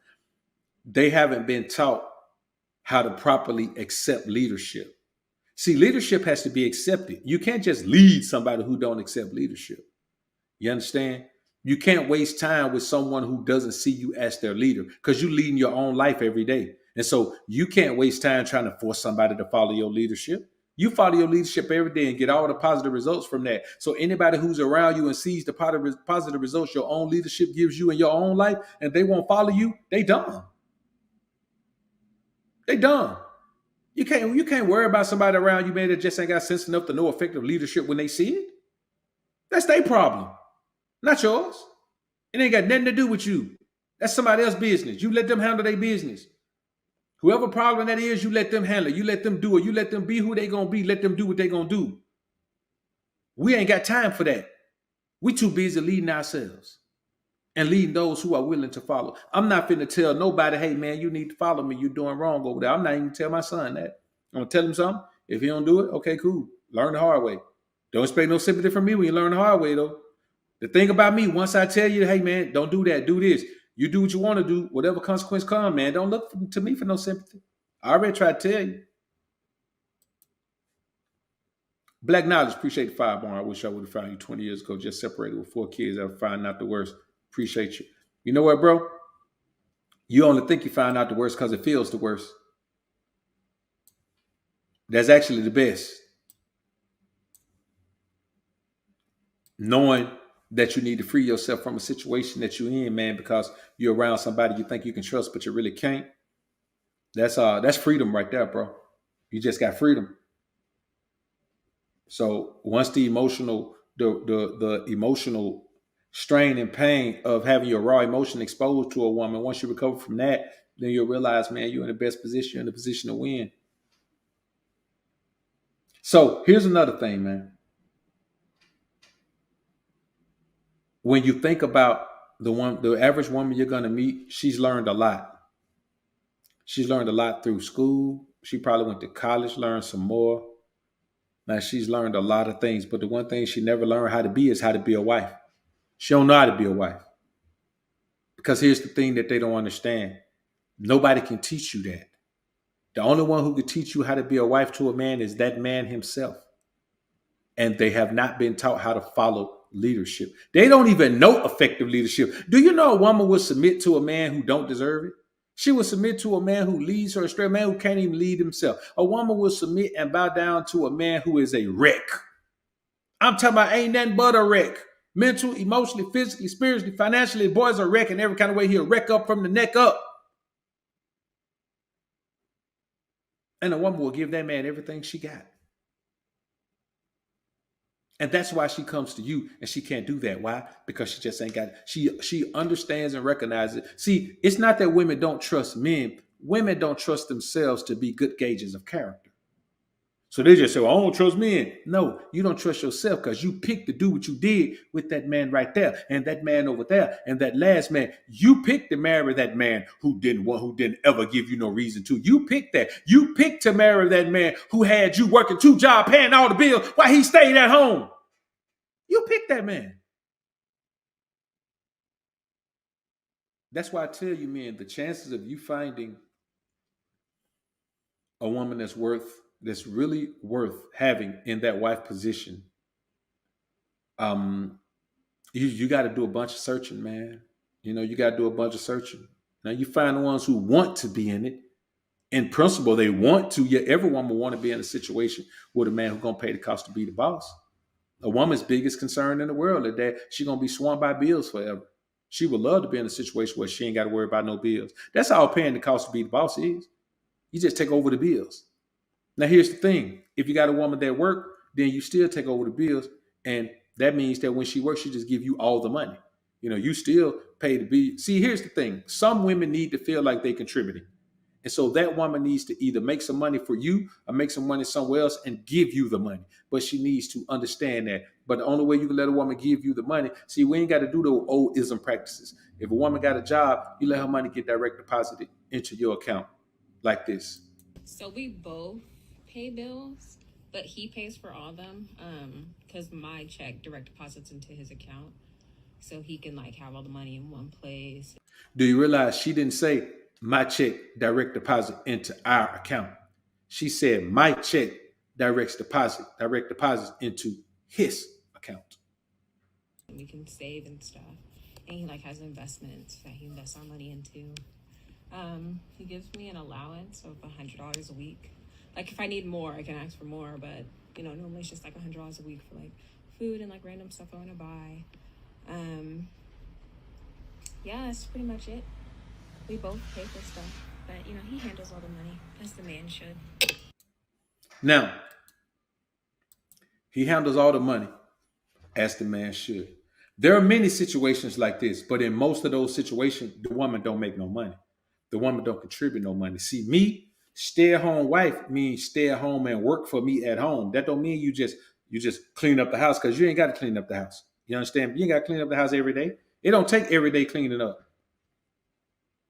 They haven't been taught how to properly accept leadership. See, leadership has to be accepted. You can't just lead somebody who don't accept leadership. You understand? You can't waste time with someone who doesn't see you as their leader because you're leading your own life every day. And so you can't waste time trying to force somebody to follow your leadership. You follow your leadership every day and get all the positive results from that. So anybody who's around you and sees the positive results your own leadership gives you in your own life and they won't follow you, they dumb. They dumb. You can't worry about somebody around you, man, that just ain't got sense enough to know effective leadership when they see it. That's their problem, not yours. It ain't got nothing to do with you. That's somebody else's business. You let them handle their business. Whoever problem that is, you let them handle it. You let them do it. You let them be who they gonna be. Let them do what they gonna do. We ain't got time for that. We too busy leading ourselves and leading those who are willing to follow. I'm not finna tell nobody, hey man, you need to follow me. You're doing wrong over there. I'm not even gonna tell my son that. I'm gonna tell him something. If he don't do it, okay, cool. Learn the hard way. Don't expect no sympathy from me when you learn the hard way, though. The thing about me, once I tell you, hey man, don't do that, do this. You do what you want to do, whatever consequence comes, man. Don't look to me for no sympathy. I already tried to tell you. Black Knowledge, appreciate the fireborn. I wish I would have found you 20 years ago, just separated with 4 kids. I would find out the worst. Appreciate you. You know what, bro? You only think you find out the worst because it feels the worst. That's actually the best. Knowing that you need to free yourself from a situation that you're in, man, because you're around somebody you think you can trust, but you really can't. That's freedom right there, bro. You just got freedom. So once the emotional strain and pain of having your raw emotion exposed to a woman, once you recover from that, then you'll realize, man, you're in the best position, you're in the position to win. So here's another thing, man. When you think about the average woman you're going to meet, she's learned a lot. She's learned a lot through school. She probably went to college, learned some more. Now she's learned a lot of things, but the one thing she never learned how to be is how to be a wife. She don't know how to be a wife. Because here's the thing that they don't understand. Nobody can teach you that. The only one who can teach you how to be a wife to a man is that man himself. And they have not been taught how to follow leadership. They don't even know effective leadership. Do you know a woman will submit to a man who don't deserve it? She will submit to a man who leads her astray, a man who can't even lead himself. A woman will submit and bow down to a man who is a wreck. I'm talking about ain't nothing but a wreck. Mental, emotionally, physically, spiritually, financially, the boy's a wreck in every kind of way. He'll wreck up from the neck up. And a woman will give that man everything she got. And that's why she comes to you and she can't do that. Why? Because she just ain't got it. She understands and recognizes it. See, it's not that women don't trust men. Women don't trust themselves to be good gauges of character. So they just say, well, I don't trust men. No, you don't trust yourself because you picked to do what you did with that man right there and that man over there and that last man. You picked to marry that man who didn't ever give you no reason to. You picked that. You picked to marry that man who had you working 2 jobs, paying all the bills while he stayed at home. You picked that man. That's why I tell you, man, the chances of you finding a woman that's really worth having in that wife position, you got to do a bunch of searching, man. You know, you got to do a bunch of searching. Now you find the ones who want to be in it. In principle, they want to. Yeah, every woman will want to be in a situation with a man who's gonna pay the cost to be the boss. A woman's biggest concern in the world is that she's gonna be swamped by bills forever. She would love to be in a situation where she ain't got to worry about no bills. That's all paying the cost to be the boss is. You just take over the bills. Now, here's the thing. If you got a woman that work, then you still take over the bills. And that means that when she works, she just give you all the money. You know, you still pay the bill. See, here's the thing. Some women need to feel like they're contributing. And so that woman needs to either make some money for you or make some money somewhere else and give you the money. But she needs to understand that. But the only way you can let a woman give you the money, see, we ain't got to do the old ism practices. If a woman got a job, you let her money get direct deposited into your account. like this? So we both pay bills, but he pays for all of them. Because my check direct deposits into his account, so he can like have all the money in one place. Do you realize she didn't say my check direct deposit into our account? She said my check direct deposit into his account. And we can save and stuff. And he like has investments that he invests our money into. He gives me an allowance of $100 a week. Like if I need more, I can ask for more, but normally it's just like $100 a week for like food and like random stuff I want to buy. Yeah, that's pretty much it. We both pay for stuff, but he handles all the money as the man should. Now, he handles all the money as the man should. There are many situations like this, but in most of those situations, the woman don't make no money. The woman don't contribute no money. See, me, stay-at-home wife means stay at home and work for me at home. That don't mean you just clean up the house, because you ain't got to clean up the house. You understand? You ain't got to clean up the house every day. It don't take every day cleaning up.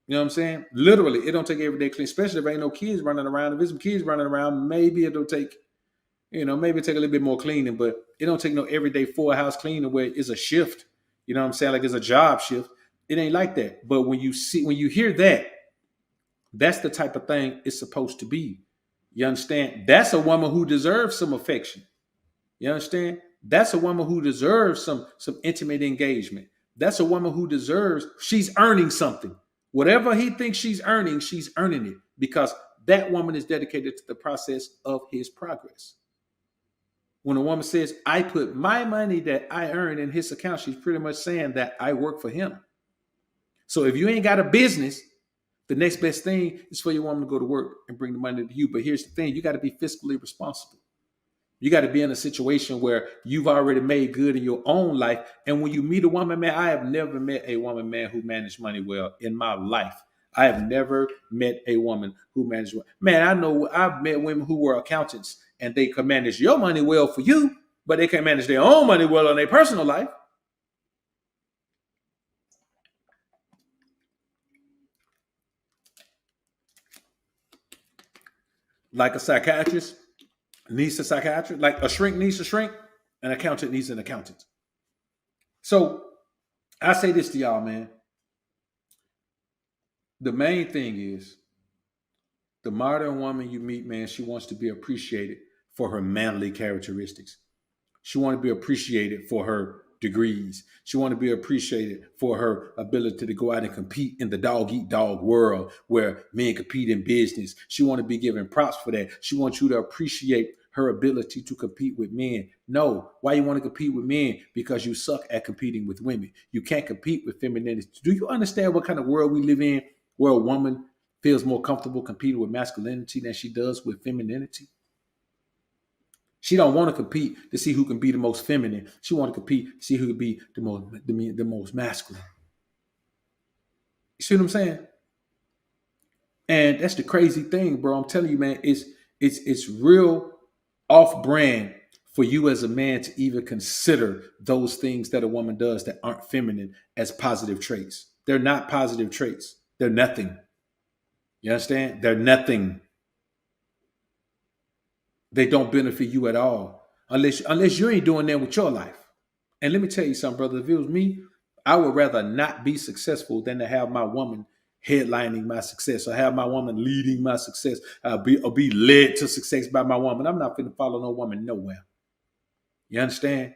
You know what I'm saying? Literally, it don't take every day clean, especially if ain't no kids running around. If there's some kids running around, maybe it'll take, maybe take a little bit more cleaning, but it don't take no everyday full house cleaning where it's a shift. You know what I'm saying? Like it's a job shift. It ain't like that. But when you hear that, that's the type of thing it's supposed to be. You understand? That's a woman who deserves some affection. You understand? That's a woman who deserves some intimate engagement. That's a woman who deserves, she's earning something. Whatever he thinks she's earning it, because that woman is dedicated to the process of his progress. When a woman says, I put my money that I earn in his account, she's pretty much saying that I work for him. So if you ain't got a business, the next best thing is for your woman to go to work and bring the money to you. But here's the thing, you got to be fiscally responsible. You got to be in a situation where you've already made good in your own life. And when you meet a woman, man, I have never met a woman, man, who managed money well in my life. I have never met a woman who managed well. Man, I know I've met women who were accountants and they can manage your money well for you, but they can't manage their own money well in their personal life. Like a psychiatrist needs a psychiatrist, like a shrink needs a shrink, an accountant needs an accountant. So I say this to y'all, man. The main thing is the modern woman you meet, man, she wants to be appreciated for her manly characteristics. She wants to be appreciated for her degrees. She wants to be appreciated for her ability to go out and compete in the dog eat dog world where men compete in business. She wants to be given props for that. She wants you to appreciate her ability to compete with men. No, why you want to compete with men? Because you suck at competing with women. You can't compete with femininity. Do you understand what kind of world we live in where a woman feels more comfortable competing with masculinity than she does with femininity? She don't want to compete to see who can be the most feminine. She want to compete to see who can be the most masculine. You see what I'm saying? And that's the crazy thing, bro. I'm telling you, man, it's real off brand for you as a man to even consider those things that a woman does that aren't feminine as positive traits. They're not positive traits. They're nothing. You understand? They're nothing. They don't benefit you at all unless you ain't doing that with your life. And let me tell you something, brother. If it was me, I would rather not be successful than to have my woman headlining my success or have my woman leading my success or be led to success by my woman. I'm not going to follow no woman nowhere. You understand?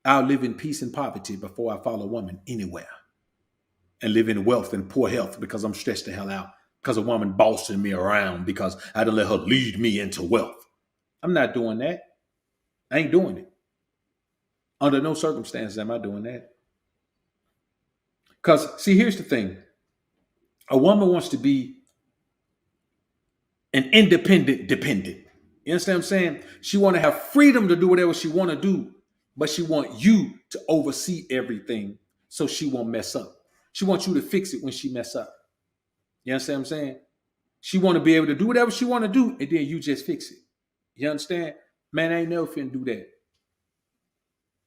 I'll live in peace and poverty before I follow a woman anywhere and live in wealth and poor health because I'm stressed the hell out because a woman bossing me around because I didn't let her lead me into wealth. I'm not doing that. I ain't doing it. Under no circumstances am I doing that. Because, see, here's the thing. A woman wants to be an independent dependent. You understand what I'm saying? She want to have freedom to do whatever she want to do, but she want you to oversee everything so she won't mess up. She wants you to fix it when she mess up. You understand what I'm saying? She want to be able to do whatever she want to do, and then you just fix it. You understand? Man, I ain't never finna do that.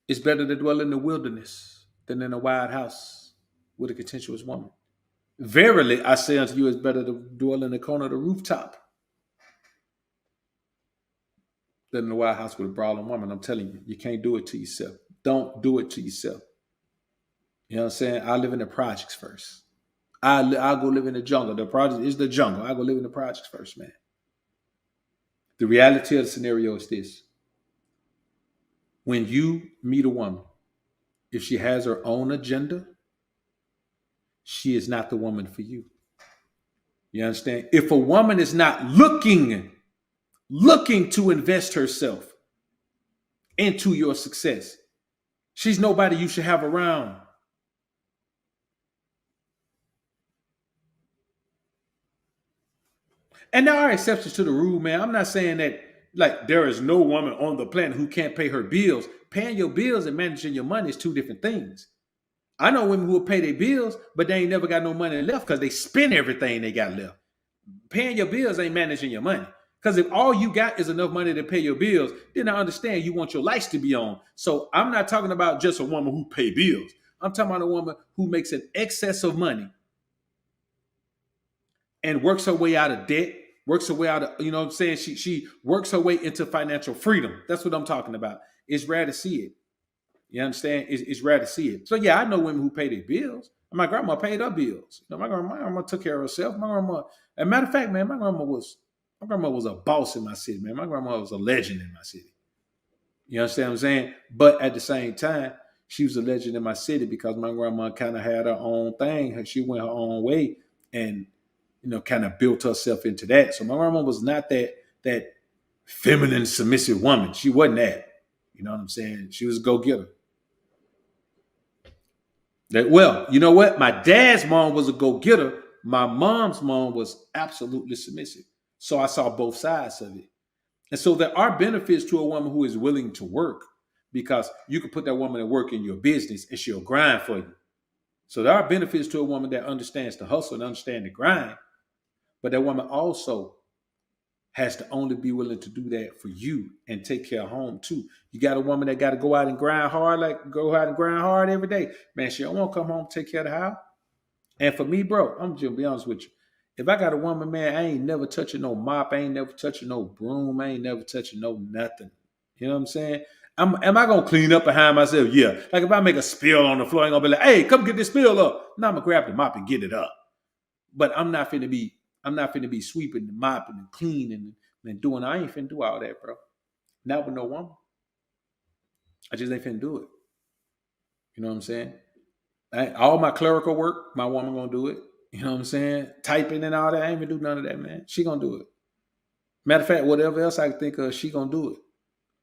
It's better to dwell in the wilderness than in a wild house with a contentious woman. Verily, I say unto you, it's better to dwell in the corner of the rooftop than in the White House with a brawling woman. I'm telling you, you can't do it to yourself. Don't do it to yourself. You know what I'm saying? I live in the projects first. I'll go live in the jungle. The project is the jungle. I go live in the projects first, man. The reality of the scenario is this. When you meet a woman, if she has her own agenda, she is not the woman for you. You understand? If a woman is not looking to invest herself into your success, she's nobody you should have around. And there are exceptions to the rule, man. I'm not saying that like there is no woman on the planet who can't pay her bills. Paying your bills and managing your money is two different things. I know women who will pay their bills, but they ain't never got no money left because they spend everything they got left. Paying your bills ain't managing your money. Because if all you got is enough money to pay your bills, then I understand you want your lights to be on. So I'm not talking about just a woman who pay bills. I'm talking about a woman who makes an excess of money and works her way out of debt, works her way out of, you know what I'm saying? She works her way into financial freedom. That's what I'm talking about. It's rare to see it. You understand? It's rare to see it. So yeah, I know women who pay their bills. My grandma paid her bills. You know, my grandma took care of herself. My grandma, as a matter of fact, man, my grandma was a boss in my city, man. My grandma was a legend in my city. You understand what I'm saying? But at the same time, she was a legend in my city because my grandma kind of had her own thing. She went her own way and, you know, kind of built herself into that. So my grandma was not that feminine, submissive woman. She wasn't that. You know what I'm saying? She was a go-getter. Well, you know what? My dad's mom was a go-getter. My mom's mom was absolutely submissive. So I saw both sides of it. And so there are benefits to a woman who is willing to work because you can put that woman to work in your business and she'll grind for you. So there are benefits to a woman that understands the hustle and understands the grind. But that woman also has to only be willing to do that for you and take care of home too. You got a woman that got to go out and grind hard every day. Man, she don't want to come home and take care of the house. And for me, bro, I'm just be honest with you. If I got a woman, man, I ain't never touching no mop. I ain't never touching no broom. I ain't never touching no nothing. You know what I'm saying? Am I going to clean up behind myself? Yeah. Like if I make a spill on the floor, I ain't going to be like, hey, come get this spill up. No, I'm going to grab the mop and get it up. But I'm not finna be sweeping and mopping and cleaning and doing. I ain't finna do all that, bro. Not with no woman. I just ain't finna do it. You know what I'm saying? All my clerical work, my woman gonna do it. You know what I'm saying? Typing and all that, I ain't gonna do none of that, man. She gonna do it. Matter of fact, whatever else I can think of, she gonna do it.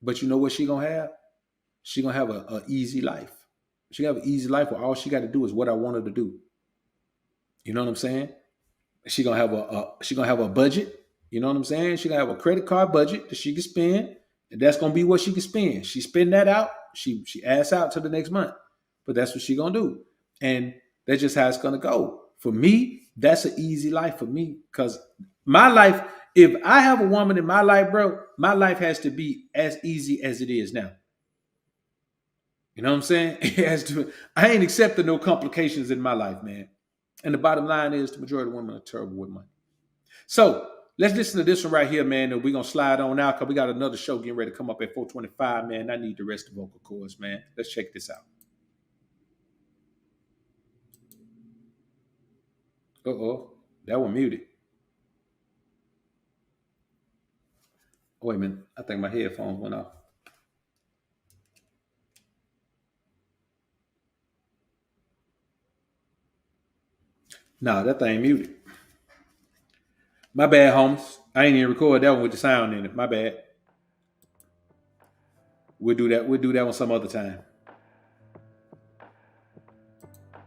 But you know what she gonna have? She gonna have a easy life. She gonna have an easy life where all she got to do is what I want her to do. You know what I'm saying? She gonna have a budget. You know what I'm saying? She gonna have a credit card budget that she can spend, and that's gonna be what she can spend. She spend that out. She asks out to the next month, but that's what she gonna do, and that's just how it's gonna go. For me, that's an easy life for me because my life. If I have a woman in my life, bro, my life has to be as easy as it is now. You know what I'm saying? It has to. I ain't accepting no complications in my life, man. And the bottom line is the majority of women are terrible with money. So let's listen to this one right here, man. And we're going to slide on out because we got another show getting ready to come up at 4:25, man. I need the rest of the vocal cords, man. Let's check this out. Uh-oh. That one muted. Oh, wait a minute. I think my headphones went off. No, that thing muted. My bad, homies. I ain't even record that one with the sound in it. My bad. We'll do that. We'll do that one some other time.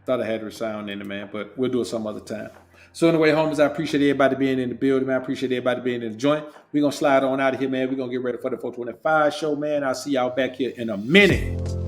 Thought I had the sound in it, man, but we'll do it some other time. So anyway, homies, I appreciate everybody being in the building, man. I appreciate everybody being in the joint. We're going to slide on out of here, man. We're going to get ready for the 425 show, man. I'll see y'all back here in a minute.